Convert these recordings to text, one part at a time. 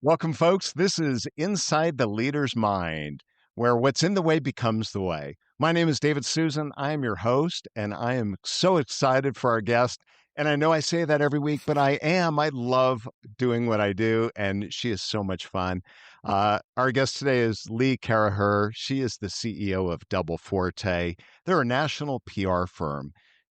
Welcome, folks. This is Inside the Leader's Mind, where what's in the way becomes the way. My name is David Susan. I am your host, and I am so excited for our guest. And I know I say that every week, but I am. I love doing what I do, and she is so much fun. Our guest today is Lee Caraher. She is the CEO of Double Forte. They're a national PR firm,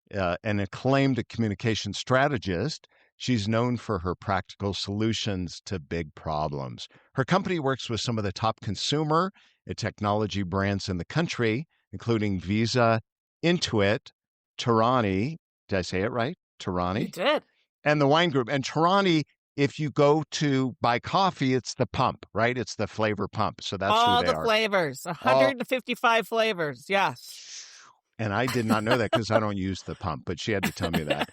an acclaimed communication strategist. She's known for her practical solutions to big problems. Her company works with some of the top consumer and technology brands in the country, including Visa, Intuit, Tarani. Did I say it right? You Tarani. did. And the wine group. And Tarani, if you go to buy coffee, it's the pump, right? It's the flavor pump. So that's who All they the are. flavors, Oh, 155 flavors. Yes. and I did not know that because I don't use the pump, but she had to tell me that.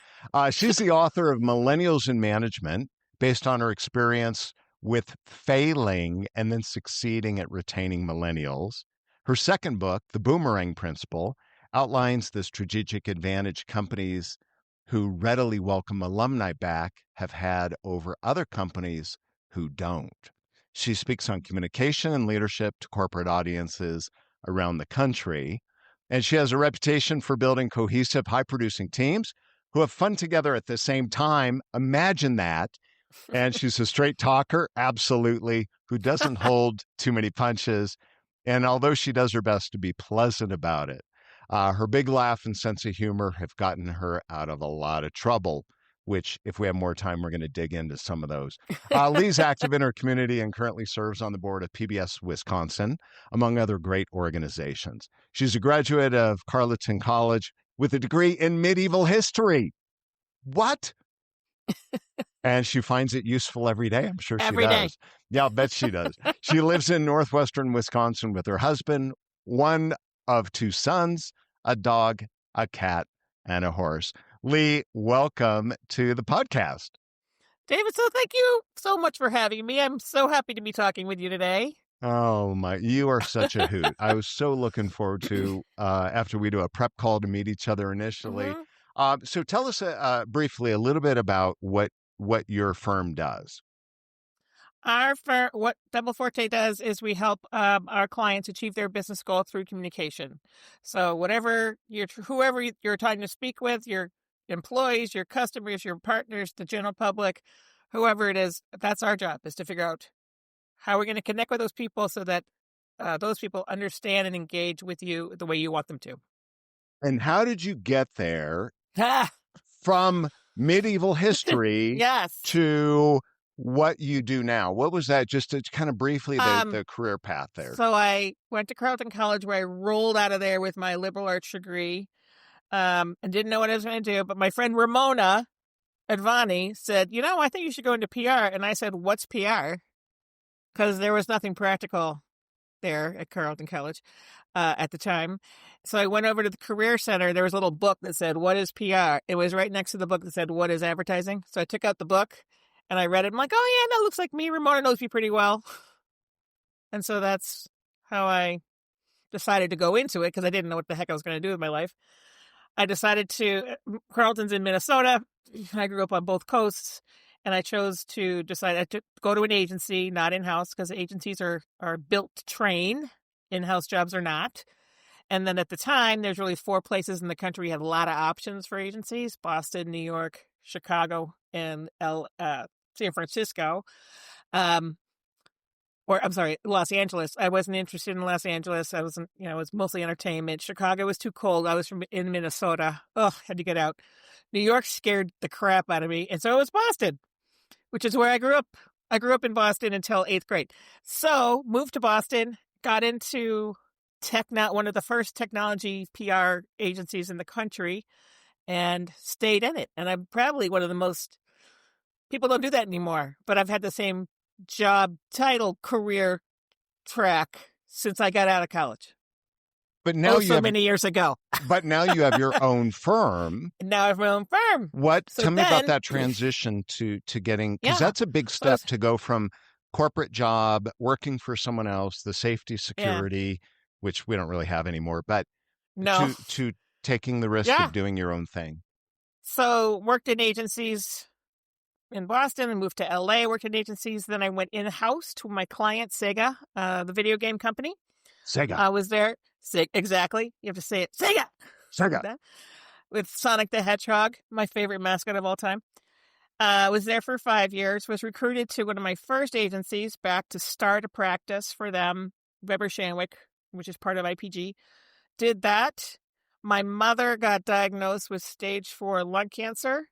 She's the author of Millennials in Management, based on her experience with failing and then succeeding at retaining millennials. Her second book, The Boomerang Principle, outlines the strategic advantage companies who readily welcome alumni back have had over other companies who don't. She speaks on communication and leadership to corporate audiences around the country. And she has a reputation for building cohesive, high producing teams who have fun together at the same time. Imagine that. And she's a straight talker, absolutely, who doesn't hold too many punches. And although she does her best to be pleasant about it, her big laugh and sense of humor have gotten her out of a lot of trouble, which, if we have more time, we're going to dig into some of those. Lee's active in her community and currently serves on the board of PBS Wisconsin, among other great organizations. She's a graduate of Carleton College with a degree in medieval history. What? And she finds it useful every day. I'm sure she Every day. does. Yeah, I'll bet she does. She lives in northwestern Wisconsin with her husband, one of two sons, a dog, a cat, and a horse. Lee, welcome to the podcast. David, so thank you so much for having me. I'm so happy to be talking with you today. Oh my, you are such a hoot. I was so looking forward to after we do a prep call to meet each other initially. hmm So tell us briefly a little bit about what your firm does. What Double Forte does is we help our clients achieve their business goal through communication. So whoever you're trying to speak with, your employees, your customers, your partners, the general public, whoever it is, that's our job, is to figure out how we're going to connect with those people so that those people understand and engage with you the way you want them to. And how did you get there Ah, from medieval history yes. to what you do now? What was that? Just to kind of briefly the career path there. So I went to Carleton College, where I rolled out of there with my liberal arts degree, and didn't know what I was going to do. But my friend Ramona Advani said, I think you should go into PR. And I said, what's PR? Because there was nothing practical there at Carleton College at the time. So I went over to the Career Center. There was a little book that said, what is PR? It was right next to the book that said, what is advertising? So I took out the book and I read it. I'm like, oh, yeah, that looks like me. Ramona knows me pretty well. And so that's how I decided to go into it, because I didn't know what the heck I was going to do with my life. I decided Carleton's in Minnesota. I grew up on both coasts. And I chose to go to an agency, not in-house, because agencies are built to train. In-house jobs are not. And then at the time, there's really 4 places in the country had a lot of options for agencies: Boston, New York, Chicago, and San Francisco. Los Angeles. I wasn't interested in Los Angeles. I wasn't, it was mostly entertainment. Chicago was too cold. I was in Minnesota. Had to get out. New York scared the crap out of me. And so it was Boston, which is where I grew up. I grew up in Boston until 8th grade. So moved to Boston, got into one of the first technology PR agencies in the country, and stayed in it. And I'm probably one of the most, people don't do that anymore, but I've had the same job title career track since I got out of college. But now many years ago. But now you have your own firm. Now I have my own firm. Tell me about that transition to getting, because that's a big step to go from corporate job, working for someone else, the safety, security, which we don't really have anymore, but to taking the risk of doing your own thing. So worked in agencies in Boston and moved to LA, worked in agencies. Then I went in-house to my client, Sega, the video game company. Sega. I was there. Exactly. You have to say it. Sega! Sega. With Sonic the Hedgehog, my favorite mascot of all time. I was there for 5 years, was recruited to one of my first agencies back to start a practice for them, Weber Shandwick, which is part of IPG. Did that. My mother got diagnosed with stage 4 lung cancer.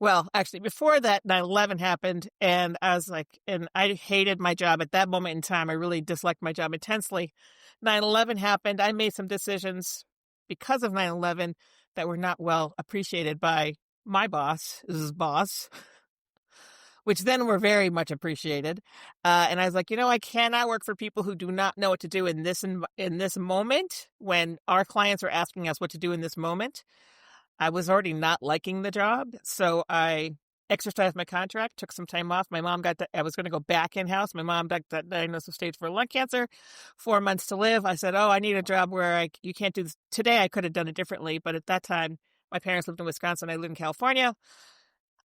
Well, actually, before that, 9/11 happened, and I was like, and I hated my job at that moment in time. I really disliked my job intensely. 9/11 happened. I made some decisions because of 9/11 that were not well appreciated by my boss, which then were very much appreciated. And I was like, I cannot work for people who do not know what to do in this moment when our clients are asking us what to do in this moment. I was already not liking the job, so I exercised my contract, took some time off. My mom I was going to go back in-house. My mom got diagnosed with stage 4 lung cancer, 4 months to live. I said, I need a job where you can't do this. Today, I could have done it differently, but at that time, my parents lived in Wisconsin. I lived in California.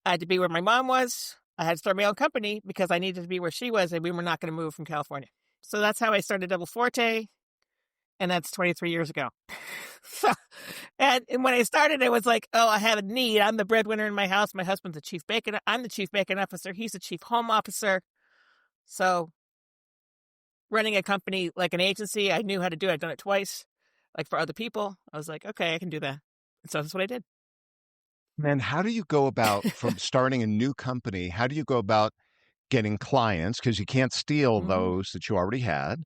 I had to be where my mom was. I had to start my own company because I needed to be where she was, and we were not going to move from California. So that's how I started Double Forte, and that's 23 years ago. And when I started, it was like, I have a need. I'm the breadwinner in my house. My husband's the chief bacon. I'm the chief bacon officer. He's the chief home officer. So running a company like an agency, I knew how to do it. I've done it twice, like for other people. I was like, okay, I can do that. And so that's what I did. And how do you go about from starting a new company? How do you go about getting clients? Because you can't steal those that you already had.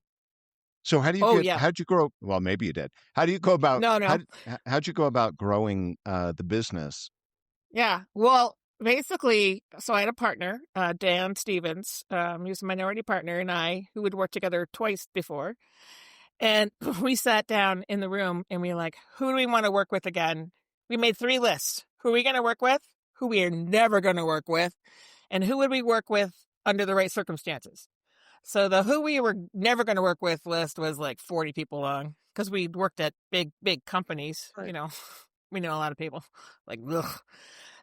So how do you how'd you grow? Well, maybe you did. How do you go about, No. how'd you go about growing the business? Yeah. Well, basically, so I had a partner, Dan Stevens, he was a minority partner, and I, who had worked together twice before. And we sat down in the room and we were like, who do we want to work with again? We made 3 lists. Who are we going to work with? Who we are never going to work with? And who would we work with under the right circumstances? So the who we were never going to work with list was like 40 people long because we worked at big companies. Right. We know a lot of people. Like, ugh.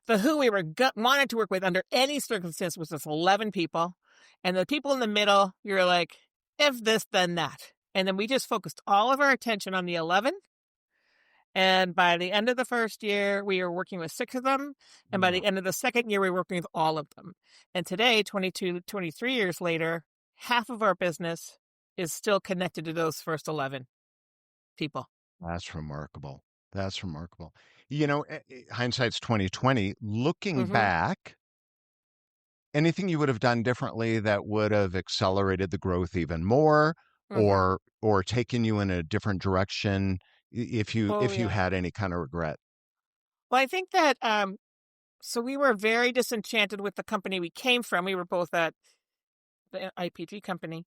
The who we wanted to work with under any circumstance was just 11 people. And the people in the middle, you're like, if this, then that. And then we just focused all of our attention on the 11. And by the end of the first year, we were working with 6 of them. And by the end of the second year, we were working with all of them. And today, 23 years later, half of our business is still connected to those first 11 people. That's remarkable. That's remarkable. Hindsight's 2020. Looking back, anything you would have done differently that would have accelerated the growth even more, or taken you in a different direction, if you had any kind of regret? Well, I think that so we were very disenchanted with the company we came from. We were both at the IPG company,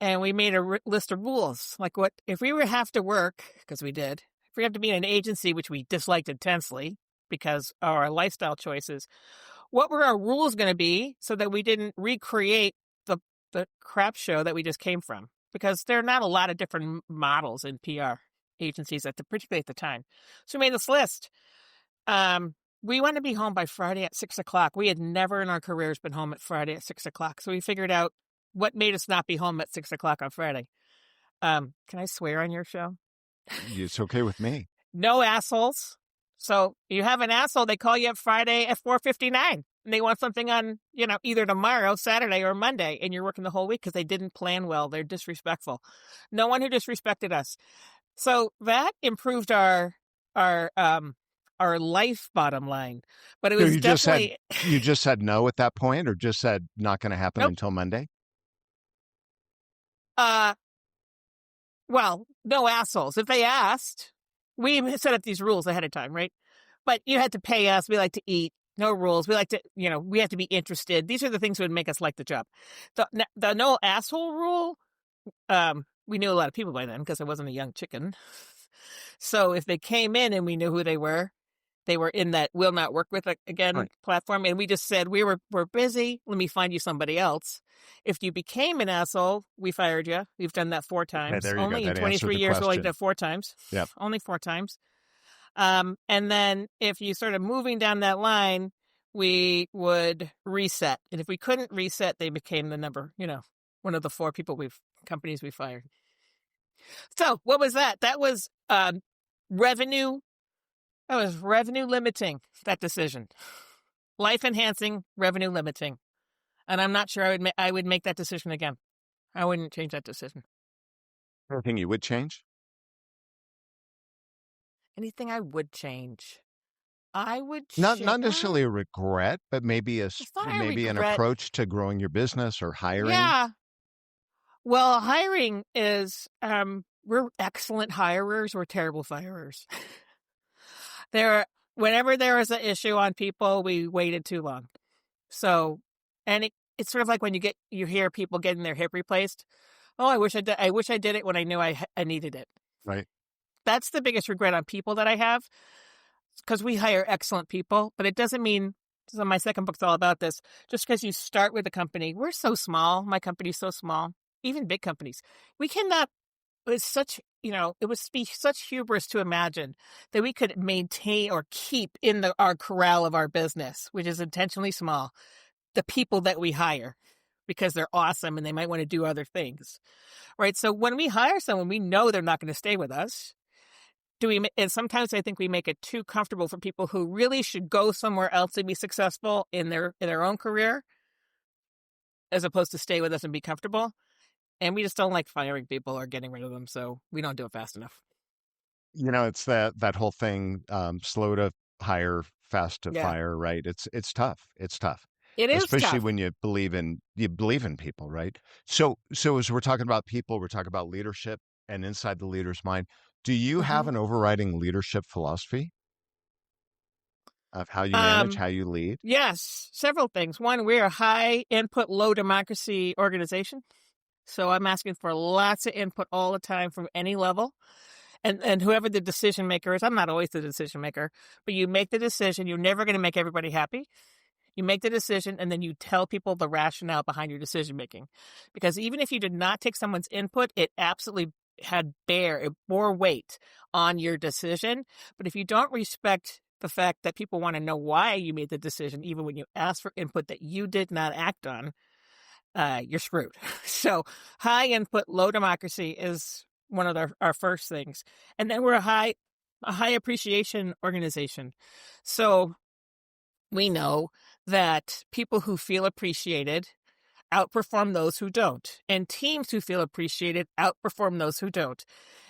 and we made a list of rules. Like, what if we would have to work, because we did, if we have to be in an agency, which we disliked intensely because of our lifestyle choices, what were our rules going to be so that we didn't recreate the crap show that we just came from? Because there are not a lot of different models in PR agencies, particularly at the time. So we made this list. We wanted to be home by Friday at 6:00. We had never in our careers been home at Friday at 6:00. So we figured out what made us not be home at 6:00 on Friday. Can I swear on your show? It's okay with me. No assholes. So you have an asshole, they call you up Friday at 4:59 and they want something on, either tomorrow, Saturday, or Monday, and you're working the whole week because they didn't plan well. They're disrespectful. No one who disrespected us. So that improved our life bottom line. But it was definitely... you just said no at that point, or just said not going to happen until Monday? Well, no assholes. If they asked, we set up these rules ahead of time, right? But you had to pay us. We like to eat. No rules. We like to, we have to be interested. These are the things that would make us like the job. The no asshole rule, we knew a lot of people by then because I wasn't a young chicken. So if they came in and we knew who they were in that will not work with again platform. And we just said, we're busy. Let me find you somebody else. If you became an asshole, we fired you. We've done that 4 times. Okay, only in 23 years, we only did 4 times. Yeah. Only 4 times. And then if you started moving down that line, we would reset. And if we couldn't reset, they became the number, one of the 4 companies we fired. So what was that? That was revenue. That was revenue limiting, that decision. Life enhancing, revenue limiting. And I'm not sure I would make that decision again. I wouldn't change that decision. Anything you would change? Anything I would change? I would Not necessarily a regret, but maybe it's not a maybe an regret. approach to growing your business or hiring. Yeah. Well, hiring is we're excellent hirers, we're terrible firers. Whenever there was an issue on people, we waited too long. So, and it's sort of like when you hear people getting their hip replaced. Oh, I wish I did it when I knew I needed it. Right. That's the biggest regret on people that I have, because we hire excellent people, but it doesn't mean. So my second book's all about this. Just because you start with a company, we're so small. My company's so small. Even big companies, we cannot. It's such, it would be such hubris to imagine that we could maintain or keep in our corral of our business, which is intentionally small, the people that we hire because they're awesome and they might want to do other things, right? So when we hire someone, we know they're not going to stay with us. And sometimes I think we make it too comfortable for people who really should go somewhere else to be successful in their own career, as opposed to stay with us and be comfortable. And we just don't like firing people or getting rid of them, so we don't do it fast enough. It's that whole thing, slow to hire, fast to Yeah. fire, right? It's tough. It's tough. It is Especially tough. when you believe in people, right? So as we're talking about people, we're talking about leadership and inside the leader's mind. Do you have an overriding leadership philosophy of how you manage, how you lead? Yes, several things. One, we're a high input, low democracy organization. So I'm asking for lots of input all the time from any level. And whoever the decision maker is, I'm not always the decision maker, but you make the decision. You're never going to make everybody happy. You make the decision, and then you tell people the rationale behind your decision making. Because even if you did not take someone's input, it absolutely it bore weight on your decision. But if you don't respect the fact that people want to know why you made the decision, even when you ask for input that you did not act on, you're screwed. So high input, low democracy is one of our first things. And then we're a high appreciation organization. So we know that people who feel appreciated outperform those who don't. And teams who feel appreciated outperform those who don't.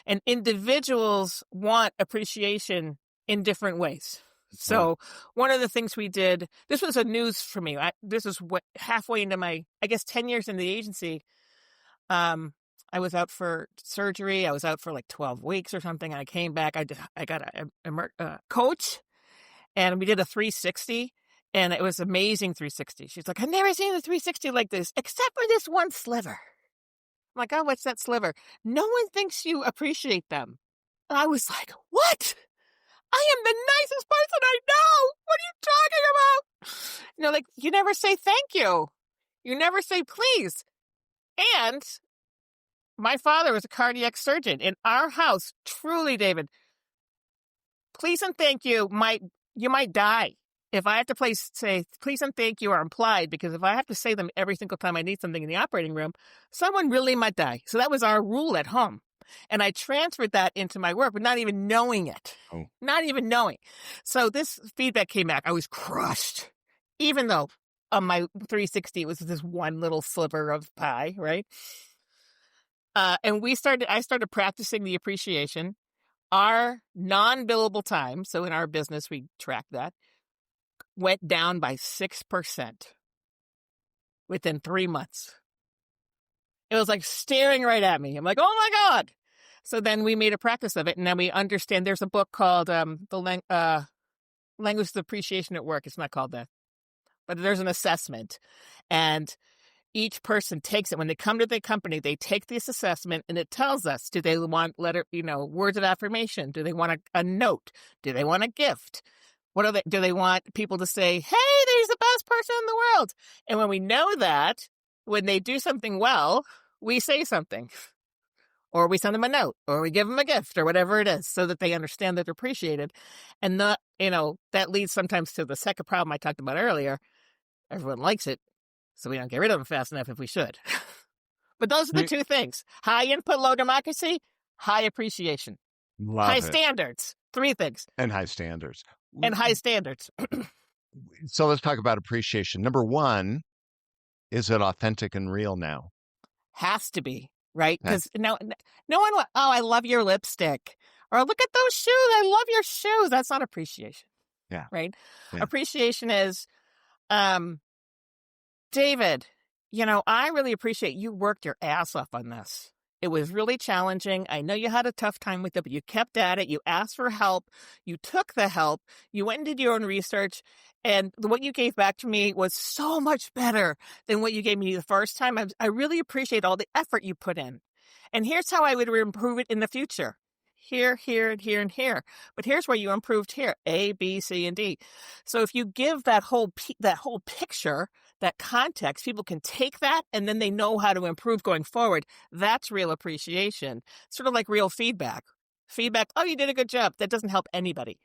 And individuals want appreciation in different ways. So one of the things we did, this was a news for me. This is halfway into my, 10 years in the agency. I was out for surgery. I was out for like 12 weeks or something. I came back. I got a coach, and we did a 360, and it was amazing 360. She's like, I've never seen a 360 like this, except for this one sliver. I'm like, oh, what's that sliver? No one thinks you appreciate them. And I was like, what? I am the nicest person I know. What are you talking about? Like, you never say thank you. You never say please. And my father was a cardiac surgeon. In our house, truly, David, please and thank you you might die. If I have to say please and thank you are implied, because if I have to say them every single time I need something in the operating room, someone really might die. So that was our rule at home. And I transferred that into my work, but not even knowing it. Oh. Not even knowing. So this feedback came back. I was crushed. Even though on my 360, it was this one little sliver of pie, right? And I started practicing the appreciation. Our non-billable time, so in our business, we track that, went down by 6% within 3 months. It was like staring right at me. I'm like, oh my God. So then we made a practice of it, and then we understand. There's a book called The Language of Appreciation at Work. It's not called that, but there's an assessment, and each person takes it. When they come to the company, they take this assessment, and it tells us, do they want words of affirmation? Do they want a note? Do they want a gift? Do they want people to say, hey, they're the best person in the world? And when we know that, when they do something well, we say something. or we send them a note, or we give them a gift, or whatever it is, so that they understand that they're appreciated. And not, that leads sometimes to the second problem I talked about earlier. Everyone likes it, so we don't get rid of them fast enough if we should. But those are the two things: high input, low democracy, high appreciation, high standards. 3 things. And high standards. And high standards. So let's talk about appreciation. Number 1, is it authentic and real now? Has to be, right? Because no one, I love your lipstick. Or look at those shoes. I love your shoes. That's not appreciation. Yeah. Right? Yeah. Appreciation is, David, I really appreciate you worked your ass off on this. It was really challenging. I know you had a tough time with it, but you kept at it. You asked for help. You took the help. You went and did your own research. And what you gave back to me was so much better than what you gave me the first time. I really appreciate all the effort you put in. And here's how I would improve it in the future. Here, here, and here, and here. But here's where you improved here. A, B, C, and D. So if you give that whole picture, that context, people can take that and then they know how to improve going forward. That's real appreciation. Sort of like real feedback. Feedback, oh, you did a good job. That doesn't help anybody.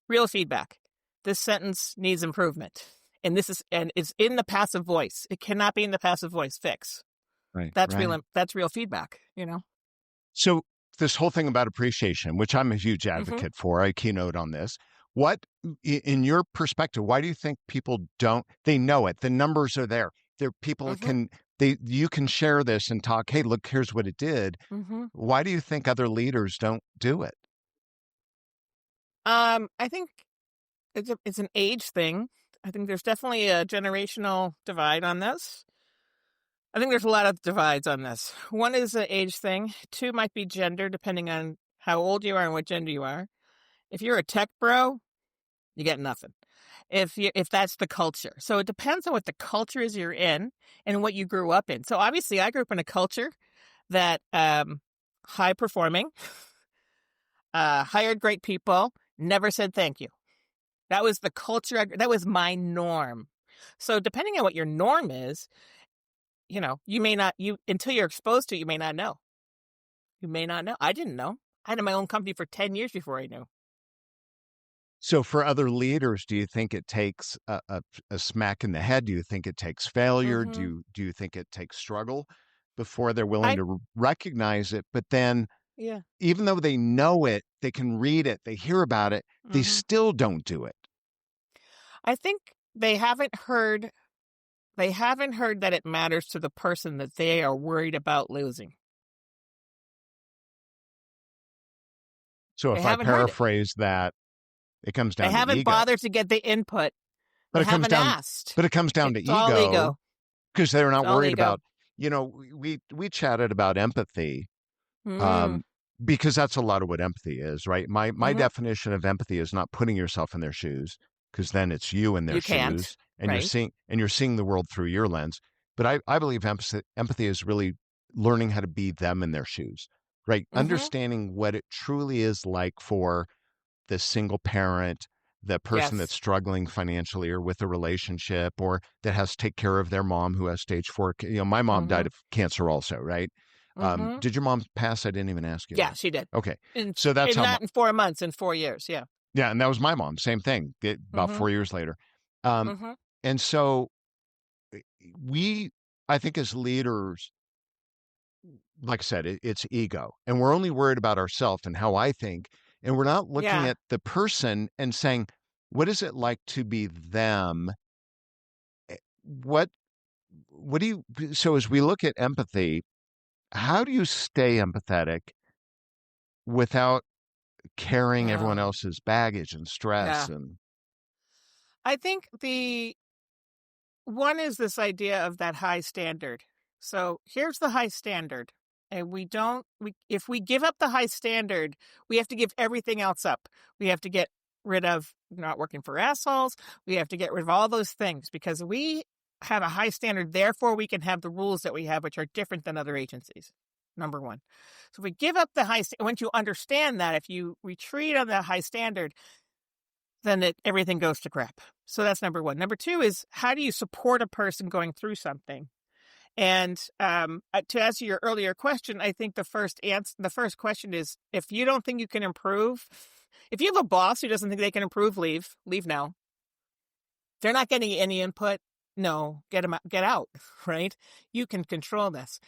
Real feedback. This sentence needs improvement. And it's in the passive voice. It cannot be in the passive voice. Fix. Right. That's real feedback, So this whole thing about appreciation, which I'm a huge advocate for, I keynote on this. What, in your perspective, why do you think people they know it, the numbers are there. People you can share this and talk, hey, look, here's what it did. Why do you think other leaders don't do it? I think it's an age thing. I think there's definitely a generational divide on this. I think there's a lot of divides on this. 1 is an age thing. 2 might be gender, depending on how old you are and what gender you are. If you're a tech bro, you get nothing. If that's the culture. So it depends on what the culture is you're in and what you grew up in. So obviously I grew up in a culture that high performing, hired great people, never said thank you. That was the culture. That was my norm. So depending on what your norm is, you may not, until you're exposed to it, you may not know. You may not know. I didn't know. I had my own company for 10 years before I knew. So for other leaders, do you think it takes a smack in the head? Do you think it takes failure? Do you think it takes struggle before they're willing to recognize it? But then, even though they know it, they can read it, they hear about it, they still don't do it. I think they haven't heard that it matters to the person that they are worried about losing. So if I paraphrase that, it comes down to ego. They haven't bothered to get the input. They haven't asked. But it comes down to ego. Because they're not worried about, we chatted about empathy. Because that's a lot of what empathy is, right? My definition of empathy is not putting yourself in their shoes, because then it's you in their shoes, and you're seeing the world through your lens. But I believe empathy is really learning how to be them in their shoes, right? Understanding what it truly is like for the single parent, the person that's struggling financially or with a relationship, or that has to take care of their mom who has stage 4. My mom died of cancer also, right? Did your mom pass? I didn't even ask you. Yeah, that. she did. Okay. So that's how. Not in 4 months, in 4 years. Yeah. Yeah. And that was my mom. Same thing. About 4 years later. And so I think as leaders, like I said, it's ego. And we're only worried about ourselves and how I think. And we're not looking at the person and saying, what is it like to be them? So as we look at empathy, how do you stay empathetic without carrying everyone else's baggage and stress? And I think the one is this idea of that high standard. So here's the high standard. And if we give up the high standard, we have to give everything else up. We have to get rid of not working for assholes. We have to get rid of all those things because we have a high standard. Therefore, we can have the rules that we have, which are different than other agencies. Number 1. So if we give up the high, once you understand that, if you retreat on that high standard, then everything goes to crap. So that's number 1. Number 2 is, how do you support a person going through something? And to answer your earlier question, I think the first question is, if you don't think you can improve, if you have a boss who doesn't think they can improve, leave now. They're not getting any input. No, get out, right? You can control this.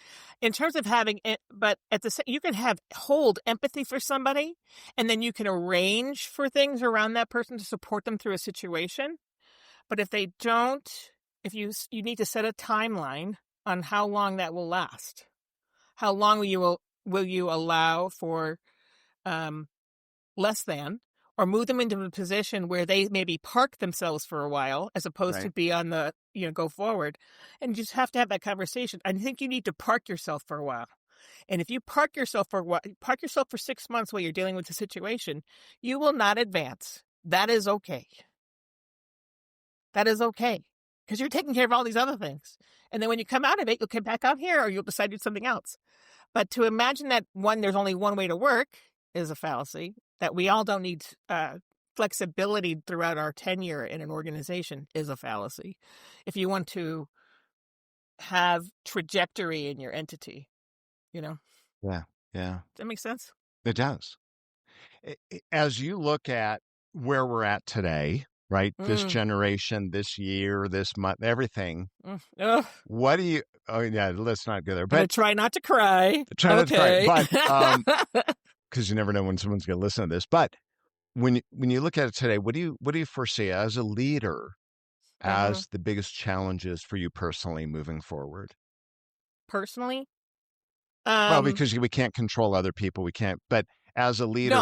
In terms of having it, but at the same, you can hold empathy for somebody, and then you can arrange for things around that person to support them through a situation. But if they don't, if you need to set a timeline on how long that will last. How long will you allow for less than, or move them into a position where they maybe park themselves for a while as opposed to be on the, go forward. And you just have to have that conversation. I think you need to park yourself for a while. And if you park yourself for 6 months while you're dealing with the situation, you will not advance. That is okay. That is okay. Because you're taking care of all these other things. And then when you come out of it, you'll come back out here, or you'll decide to do something else. But to imagine that there's only one way to work is a fallacy. That we all don't need flexibility throughout our tenure in an organization is a fallacy. If you want to have trajectory in your entity, Yeah. Does that make sense? It does. As you look at where we're at today, right? This generation, this year, this month, everything. What do you? Oh yeah, let's not go there. But try not to cry. Try not to cry. But because you never know when someone's going to listen to this. But when you look at it today, what do you foresee as a leader as the biggest challenges for you personally moving forward? Personally, well, because we can't control other people, we can't. But as a leader,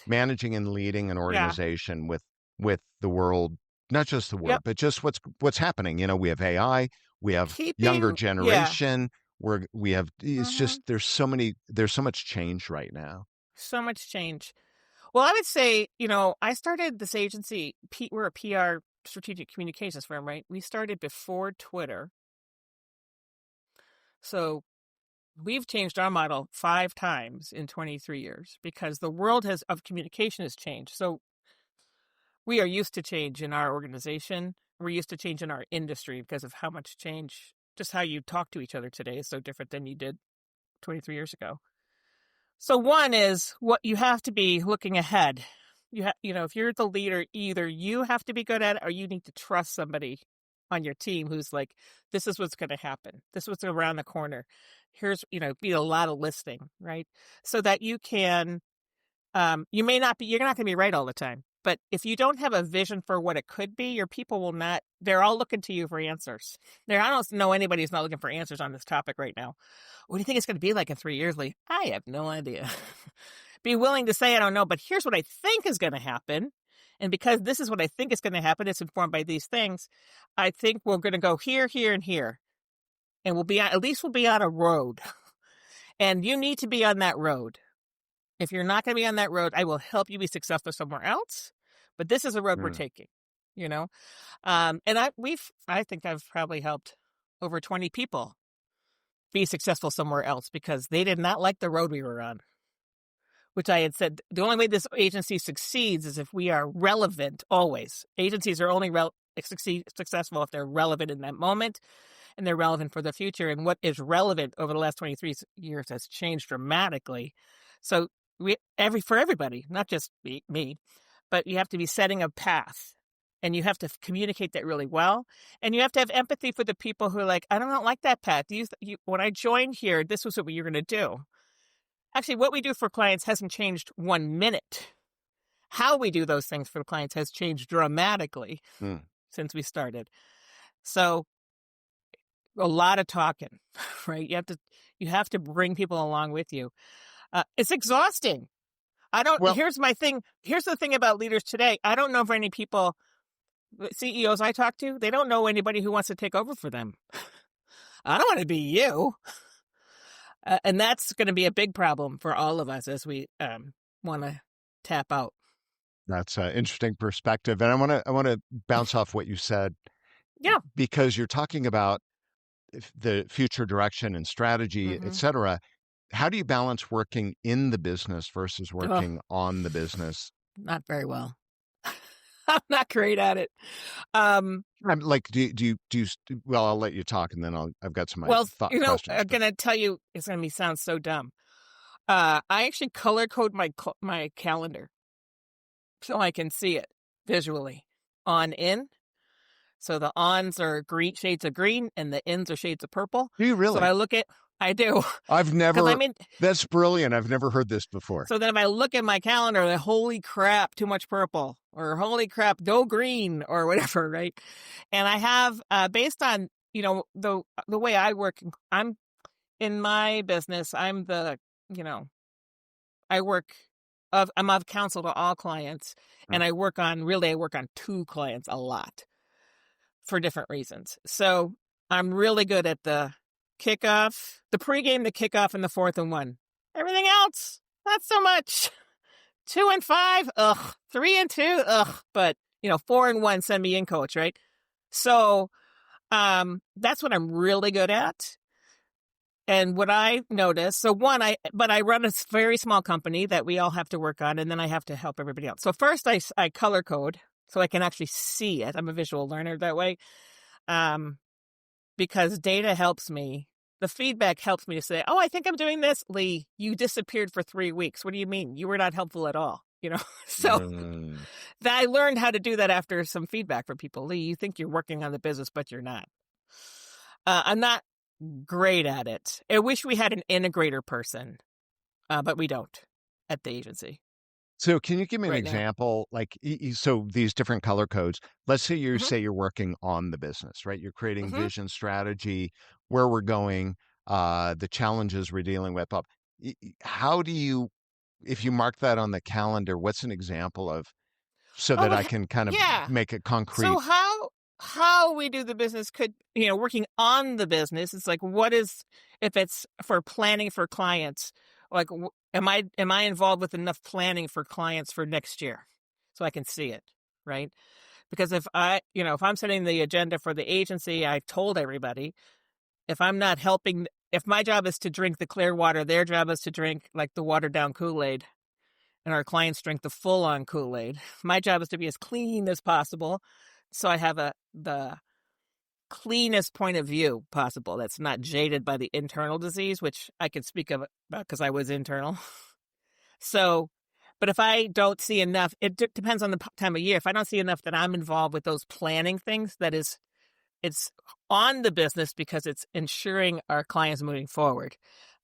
managing and leading an organization with the world, not just the world, but just what's happening. We have AI, we have younger generation. We have, it's just, there's so much change right now. So much change. Well, I would say, I started this agency. We're a PR strategic communications firm, right? We started before Twitter. So we've changed our model 5 times in 23 years because the world of communication has changed. So we are used to change in our organization. We're used to change in our industry because of how much change, just how you talk to each other today is so different than you did 23 years ago. So one is what you have to be looking ahead. If you're the leader, either you have to be good at it or you need to trust somebody on your team who's like, this is what's going to happen. This is what's around the corner. Here's, be a lot of listening, right? So that you can, you're not going to be right all the time. But if you don't have a vision for what it could be, your people will not, they're all looking to you for answers. I don't know anybody who's not looking for answers on this topic right now. What do you think it's going to be like in 3 years, Lee? I have no idea. Be willing to say, I don't know, but here's what I think is going to happen. And because this is what I think is going to happen, it's informed by these things. I think we're going to go here, here, and here. And we'll be on a road. And you need to be on that road. If you're not going to be on that road, I will help you be successful somewhere else. But this is a road we're taking, And I think I've probably helped over 20 people be successful somewhere else because they did not like the road we were on. Which I had said, the only way this agency succeeds is if we are relevant always. Agencies are only successful if they're relevant in that moment and they're relevant for the future. And what is relevant over the last 23 years has changed dramatically. So for everybody, not just me, but you have to be setting a path and you have to communicate that really well. And you have to have empathy for the people who are like, I don't like that path. When I joined here, this was what you're going to do. Actually, what we do for clients hasn't changed 1 minute. How we do those things for clients has changed dramatically since we started. So a lot of talking, right? You have to bring people along with you. It's exhausting. Here's my thing. Here's the thing about leaders today. I don't know of any people, CEOs I talk to, they don't know anybody who wants to take over for them. I don't want to be you. And that's going to be a big problem for all of us as we want to tap out. That's an interesting perspective. And I want to bounce off what you said. Yeah. Because you're talking about the future direction and strategy, et cetera. How do you balance working in the business versus working on the business? Not very well. I'm not great at it. Um, I'm like, well, I'll let you talk and then I've got some well, thought questions, I'm but gonna tell you, it's gonna sound so dumb. I actually color code my calendar so I can see it visually on in. So the ons are green shades of green and the ins are shades of purple. do you So if really? I look at, I do, I've because never, I'm in. that's brilliant. I've never heard this before. So then if I look at my calendar, like, holy crap, too much purple, or holy crap, no green, or whatever, right? And I have, based on, the way I work, I'm in my business, you know, I work I'm of counsel to all clients, Mm. and I work on two clients a lot for different reasons. So I'm really good at the kickoff, the pregame, the kickoff, and the 4th and 1. Everything else, not so much. 2 and 5, ugh. 3 and 2, ugh. But 4 and 1, send me in, coach, right? So that's what I'm really good at. And what I noticed, so one, I run a very small company that we all have to work on, and then I have to help everybody else. So first I color code so I can actually see it. I'm a visual learner that way. Because data helps me. The feedback helps me to say, oh, I think I'm doing this. Lee, you disappeared for 3 weeks. What do you mean? You were not helpful at all. So I learned how to do that after some feedback from people. Lee, you think you're working on the business, but you're not. I'm not great at it. I wish we had an integrator person, but we don't at the agency So can you give me an right now. example? Like, so these different color codes, let's say Mm-hmm. you're working on the business, right? You're creating Mm-hmm. vision, strategy, where we're going, the challenges we're dealing with. How do you, if you mark that on the calendar, what's an example of, so Oh, that I can kind of yeah. make it So concrete? how we do the business could, working on the business, it's like, what is, if it's for planning for clients, like, am I involved with enough planning for clients for next year so I can see it, right? Because if I'm setting the agenda for the agency, I've told everybody, if I'm not helping, if my job is to drink the clear water, their job is to drink like the watered down Kool-Aid, and our clients drink the full on Kool-Aid. My job is to be as clean as possible. So I have the cleanest point of view possible that's not jaded by the internal disease, which I can speak about because I was internal. So, but if I don't see enough, it depends on the time of year. If I don't see enough that I'm involved with those planning things, it's on the business because it's ensuring our clients moving forward.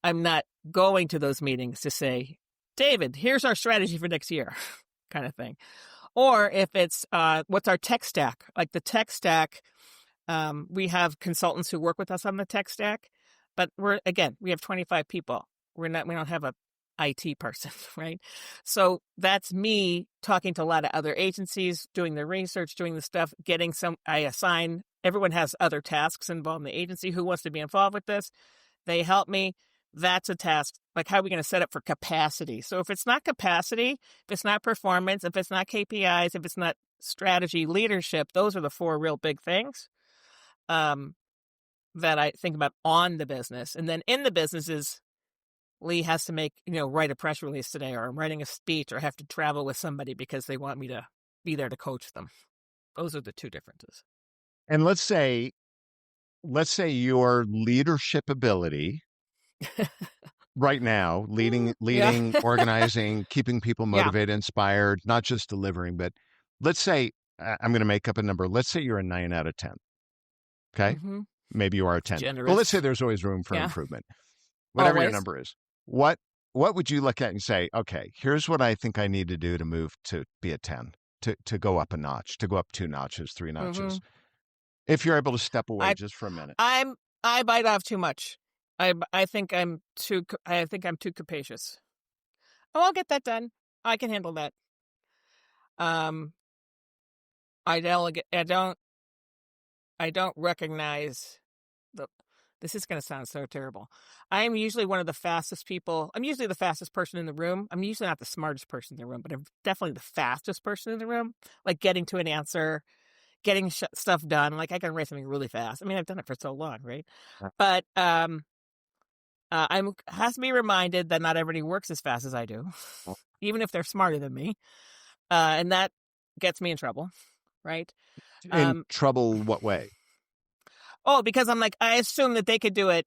I'm not going to those meetings to say, David, here's our strategy for next year, kind of thing. Or if it's what's our tech stack, like the tech stack. We have consultants who work with us on the tech stack, but we have 25 people. We don't have a IT person, right? So that's me talking to a lot of other agencies, doing the research, doing the stuff, I assign, everyone has other tasks involved in the agency. Who wants to be involved with this? They help me. That's a task. Like, how are we going to set up for capacity? So if it's not capacity, if it's not performance, if it's not KPIs, if it's not strategy, leadership, those are the 4 real big things um, that I think about on the business. And then in the business is Lee has to write a press release today, or I'm writing a speech, or I have to travel with somebody because they want me to be there to coach them. Those are the 2 differences. And let's say your leadership ability right now, Yeah. leading, organizing, keeping people Yeah. motivated, inspired, not just delivering, but let's say, I'm going to make up a number. Let's say you're a 9 out of 10. Okay. Mm-hmm. Maybe you are a 10, but let's say Generous. there's always room for Yeah. improvement. Whatever your Always. number is, what, what would you look at and say, okay, here's what I think I need to do to move to be a 10, to go up a notch, to go up 2 notches, 3 Mm-hmm. notches. If you're able to step away I just for a minute. I bite off too much. I think I'm too capacious. Oh, I'll get that done. I can handle that. Um, I delegate. I don't recognize the. This is going to sound so terrible. I am usually one of the fastest people. I'm usually the fastest person in the room. I'm usually not the smartest person in the room, but I'm definitely the fastest person in the room. Like getting to an answer, getting stuff done. Like I can write something really fast. I mean, I've done it for so long, right? But I'm has to be reminded that not everybody works as fast as I do, even if they're smarter than me. And that gets me in trouble, right? In trouble what way? Oh, because I'm like, I assume that they could do it.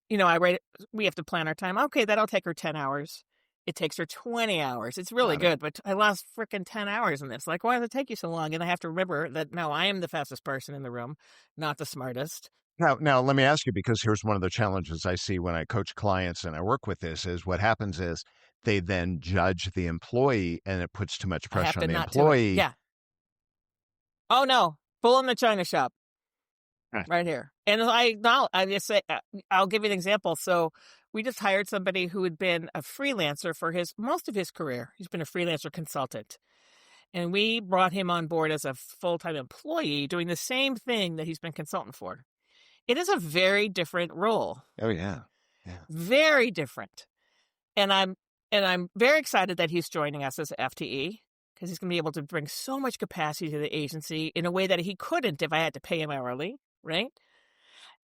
We have to plan our time. Okay, that'll take her 10 hours. It takes her 20 hours. It's really Got it. good, but I lost freaking 10 hours in this. Like, why does it take you so long? And I have to remember that, no, I am the fastest person in the room, not the smartest. Now, let me ask you, because here's one of the challenges I see when I coach clients and I work with this is what happens is they then judge the employee and it puts too much I have pressure on to the not do it. employee. Yeah. Oh, no. Full in the China shop. Right. Right here. And I just say, I'll give you an example. So we just hired somebody who had been a freelancer for most of his career. He's been a freelancer consultant. And we brought him on board as a full-time employee doing the same thing that he's been consultant for. It is a very different role. Oh, yeah. Yeah. Very different. And I'm very excited that he's joining us as FTE, because he's going to be able to bring so much capacity to the agency in a way that he couldn't if I had to pay him hourly, right?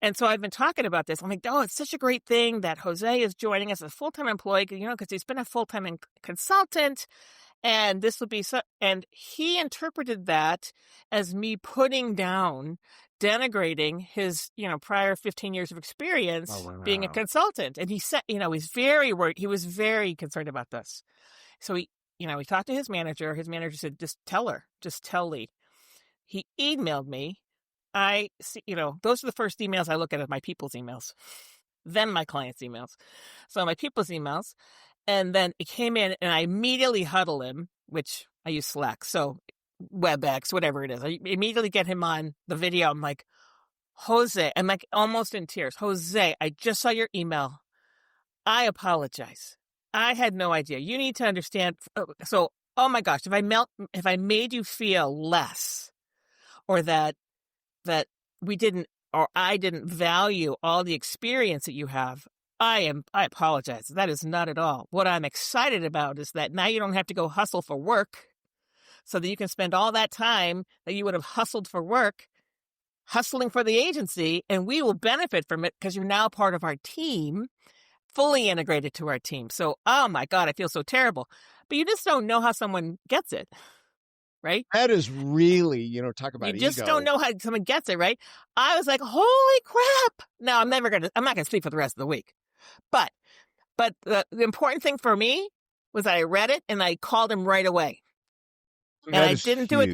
And so I've been talking about this. I'm like, oh, it's such a great thing that Jose is joining us as a full-time employee, because he's been a full-time consultant. And this would be and he interpreted that as me putting down, denigrating his, prior 15 years of experience being a consultant. And he said, he's very worried. He was very concerned about this. So he talked to his manager. His manager said, just tell Lee. He emailed me. I see, those are the first emails I look at my people's emails, then my clients' emails. So my people's emails. And then it came in and I immediately huddle him, which I use Slack. So WebEx, whatever it is. I immediately get him on the video. I'm like, Jose, I'm like almost in tears. Jose, I just saw your email. I apologize. I had no idea. You need to understand. So, oh my gosh, if I made you feel less, or that we didn't, or I didn't value all the experience that you have, I apologize. That is not at all. What I'm excited about is that now you don't have to go hustle for work, so that you can spend all that time that you would have hustled for work, hustling for the agency, and we will benefit from it because you're now part of our team, fully integrated to our team. So, oh my God, I feel so terrible. But you just don't know how someone gets it, right? That is really, talk about ego. You just ego. don't know how someone gets it, right? I was like, holy crap. Now, I'm not going to sleep for the rest of the week. But the important thing for me was that I read it and I called him right away. And I didn't do it.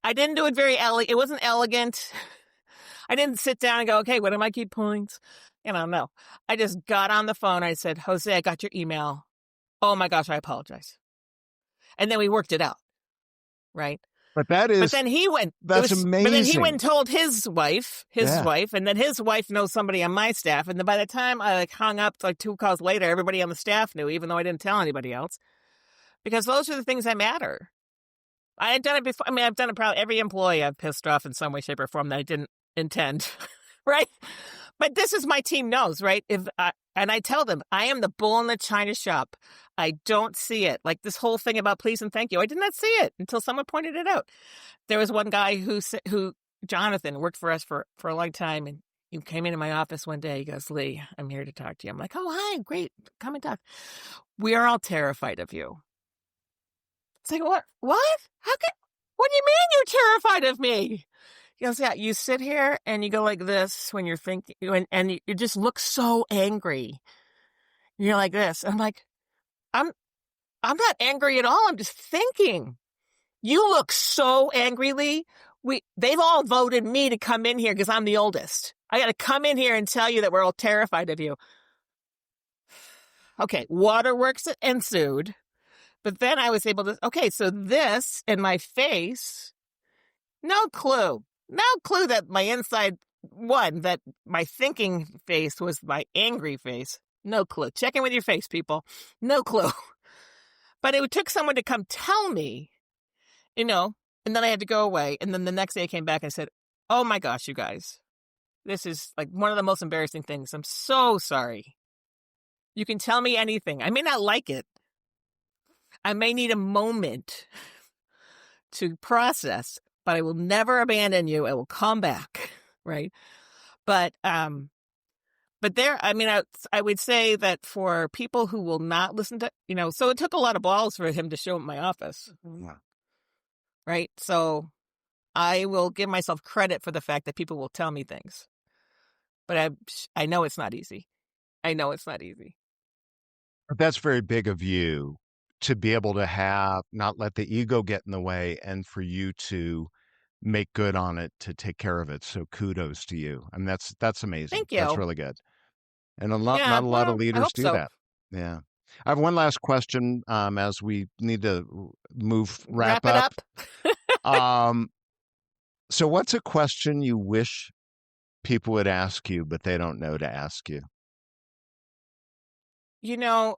I didn't do it very elegant. It wasn't elegant. I didn't sit down and go, okay, what are my key points? No. I just got on the phone. I said, Jose, I got your email. Oh my gosh, I apologize. And then we worked it out. Right. But then he went. That's amazing. But then he went and told his wife, and then his wife knows somebody on my staff. And then by the time I hung up, 2 calls later, everybody on the staff knew, even though I didn't tell anybody else, because those are the things that matter. I had done it before. I mean, I've done it probably every employee I've pissed off in some way, shape, or form that I didn't intend. Right. But this is my team knows, right? And I tell them, I am the bull in the China shop. I don't see it. Like this whole thing about please and thank you. I did not see it until someone pointed it out. There was one guy who Jonathan, worked for us for a long time. And he came into my office one day. He goes, Lee, I'm here to talk to you. I'm like, oh, hi. Great. Come and talk. We are all terrified of you. It's like, what? What do you mean you're terrified of me? He goes, yeah, you sit here and you go like this when you're thinking, and you just look so angry. You're like this. I'm like, I'm not angry at all. I'm just thinking. You look so angry, Lee. They've all voted me to come in here because I'm the oldest. I got to come in here and tell you that we're all terrified of you. Okay, waterworks ensued. But then I was able to, okay, so this in my face, no clue. No clue that my inside that my thinking face was my angry face. No clue. Check in with your face, people. No clue. But it took someone to come tell me, and then I had to go away. And then the next day I came back and said, oh my gosh, you guys, this is like one of the most embarrassing things. I'm so sorry. You can tell me anything. I may not like it. I may need a moment to process, but I will never abandon you. I will come back, right? But there, I mean, I would say that for people who will not listen to, so it took a lot of balls for him to show up at my office. right? So I will give myself credit for the fact that people will tell me things. But I know it's not easy. I know it's not easy. That's very big of you to be able to have not let the ego get in the way and for you to make good on it to take care of it. So kudos to you. I mean, that's amazing. Thank That's you. really good. And a lot, Yeah, not a lot of well, I leaders hope do so. that. Yeah. I have one last question as we need to wrap Wrap it up. up. Um, so what's a question you wish people would ask you, but they don't know to ask you? You know,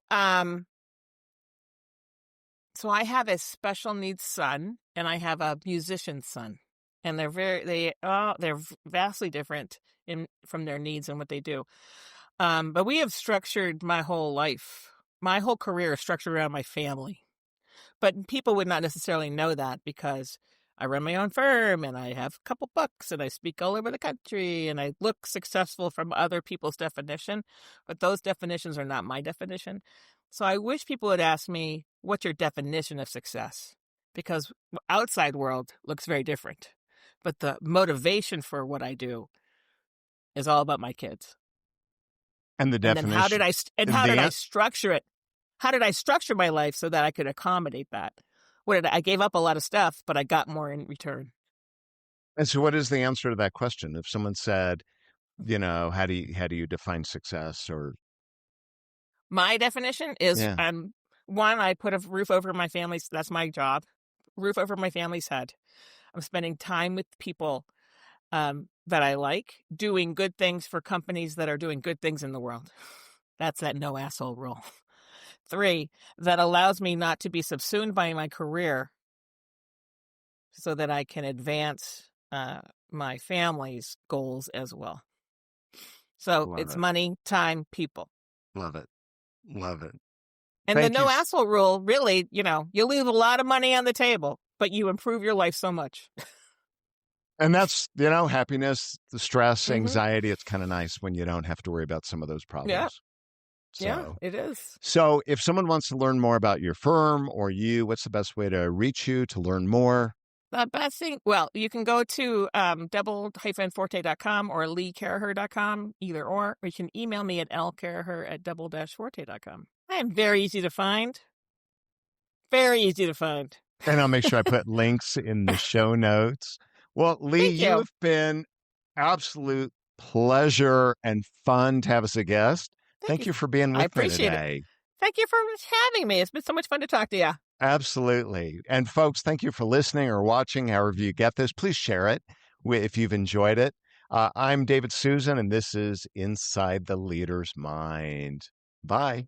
so I have a special needs son and I have a musician son. And they're vastly different from their needs and what they do. But we have structured my whole life. My whole career is structured around my family. But people would not necessarily know that because I run my own firm and I have a couple books and I speak all over the country and I look successful from other people's definition, but those definitions are not my definition. So I wish people would ask me, what's your definition of success? Because outside world looks very different. But the motivation for what I do is all about my kids. And the And then how did definition, I structure it? How did I structure my life so that I could accommodate that? I gave up a lot of stuff, but I got more in return. and so what is the answer to that question? If someone said, how do you define success or My definition is yeah. one, I put a roof over my family's, that's my job, roof over my family's head. I'm spending time with people that I like, doing good things for companies that are doing good things in the world. That's that no asshole rule. 3, that allows me not to be subsumed by my career so that I can advance my family's goals as well. So Love it's it. money, time, people. Love it. Love it. And the Thank you. no asshole rule, really, you leave a lot of money on the table, but you improve your life so much. And that's, happiness, the stress, Mm-hmm. anxiety. It's kind of nice when you don't have to worry about some of those Yeah. problems. Yeah, So, it is. so if someone wants to learn more about your firm or you, what's the best way to reach you to learn more? The best thing, well, you can go to double-forte.com or leecaraher.com, either or you can email me at lcaraher@double-forte.com. I am very easy to find. Very easy to find. And I'll make sure I put links in the show notes. Well, Lee, Thank you you. have been absolute pleasure and fun to have as a guest. Thank Thank you. you for being I with me appreciate it. today. Thank you for having me. It's been so much fun to talk to you. Absolutely. And folks, thank you for listening or watching, however you get this. Please share it if you've enjoyed it. I'm David Susan, and this is Inside the Leader's Mind. Bye.